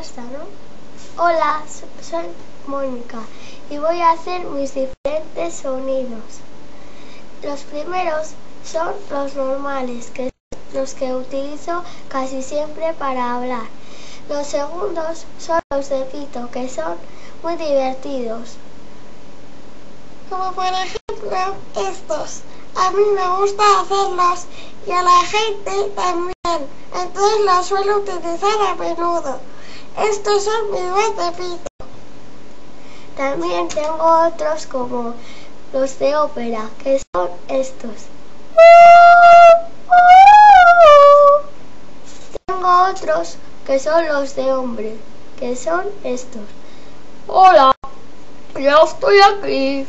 esta, ¿no? Hola, soy Mónica y voy a hacer mis diferentes sonidos. Los primeros son los normales, que son los que utilizo casi siempre para hablar. Los segundos son los de pito, que son muy divertidos. Como por ejemplo estos. A mí me gusta hacerlos y a la gente también. Entonces los suelo utilizar a menudo. Estos son mi voz de pito. También tengo otros como los de ópera, que son estos. Tengo otros que son los de hombre, que son estos. Hola, ya estoy aquí.